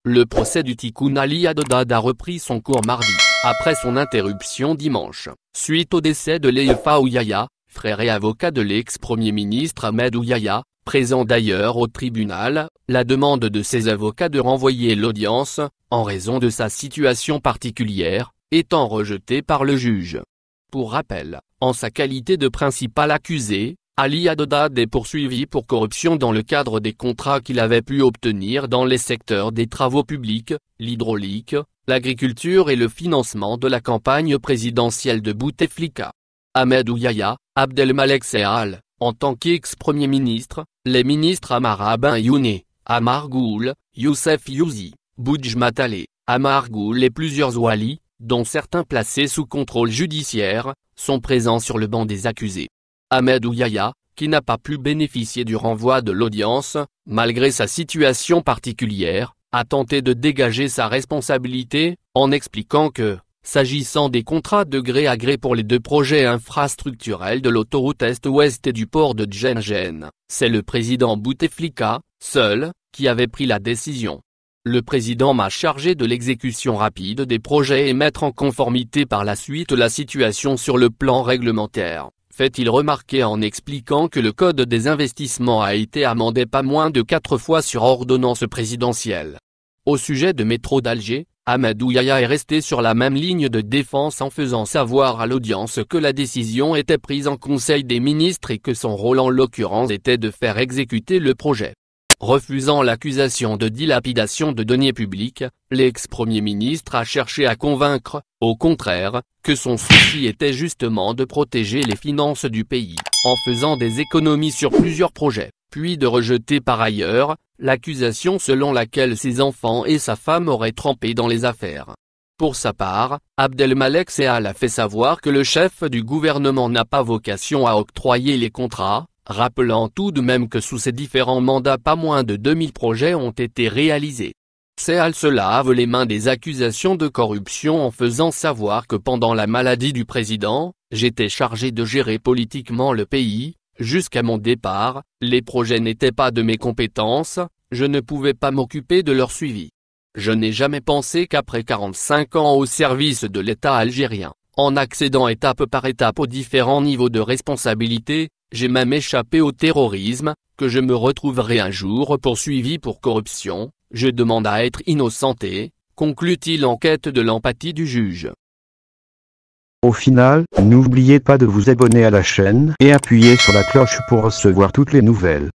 Le procès du Tikkun Ali Haddad a repris son cours mardi, après son interruption dimanche, suite au décès de Leïfa Ouyaya, frère et avocat de l'ex-premier ministre Ahmed Ouyaya, présent d'ailleurs au tribunal. La demande de ses avocats de renvoyer l'audience, en raison de sa situation particulière, étant rejetée par le juge. Pour rappel, en sa qualité de principal accusé, Ali Haddad est poursuivi pour corruption dans le cadre des contrats qu'il avait pu obtenir dans les secteurs des travaux publics, l'hydraulique, l'agriculture et le financement de la campagne présidentielle de Bouteflika. Ahmed Ouyaya, Abdelmalek Sehal, en tant qu'ex-premier ministre, les ministres Amara Ben Youneh, Amar Goul, Youssef Youzi, Boudj Matalé, Amar Goul et plusieurs walis, dont certains placés sous contrôle judiciaire, sont présents sur le banc des accusés. Ahmed Ouyaya, qui n'a pas pu bénéficier du renvoi de l'audience, malgré sa situation particulière, a tenté de dégager sa responsabilité, en expliquant que, s'agissant des contrats de gré à gré pour les deux projets infrastructurels de l'autoroute Est-Ouest et du port de Djenjen, c'est le président Bouteflika, seul, qui avait pris la décision. Le président m'a chargé de l'exécution rapide des projets et mettre en conformité par la suite la situation sur le plan réglementaire, fait-il remarquer en expliquant que le code des investissements a été amendé pas moins de 4 fois sur ordonnance présidentielle. Au sujet de Métro d'Alger, Ahmed Ouyaya est resté sur la même ligne de défense en faisant savoir à l'audience que la décision était prise en Conseil des ministres et que son rôle en l'occurrence était de faire exécuter le projet. Refusant l'accusation de dilapidation de deniers publics, l'ex-premier ministre a cherché à convaincre, au contraire, que son souci était justement de protéger les finances du pays, en faisant des économies sur plusieurs projets, puis de rejeter par ailleurs, l'accusation selon laquelle ses enfants et sa femme auraient trempé dans les affaires. Pour sa part, Abdelmalek Sehal a fait savoir que le chef du gouvernement n'a pas vocation à octroyer les contrats, rappelant tout de même que sous ses différents mandats pas moins de 2000 projets ont été réalisés. Sehal se lave les mains des accusations de corruption en faisant savoir que pendant la maladie du président, j'étais chargé de gérer politiquement le pays, jusqu'à mon départ, les projets n'étaient pas de mes compétences, je ne pouvais pas m'occuper de leur suivi. Je n'ai jamais pensé qu'après 45 ans au service de l'État algérien, en accédant étape par étape aux différents niveaux de responsabilité, j'ai même échappé au terrorisme, que je me retrouverai un jour poursuivi pour corruption, je demande à être innocenté, conclut-il en quête de l'empathie du juge. Au final, n'oubliez pas de vous abonner à la chaîne et appuyer sur la cloche pour recevoir toutes les nouvelles.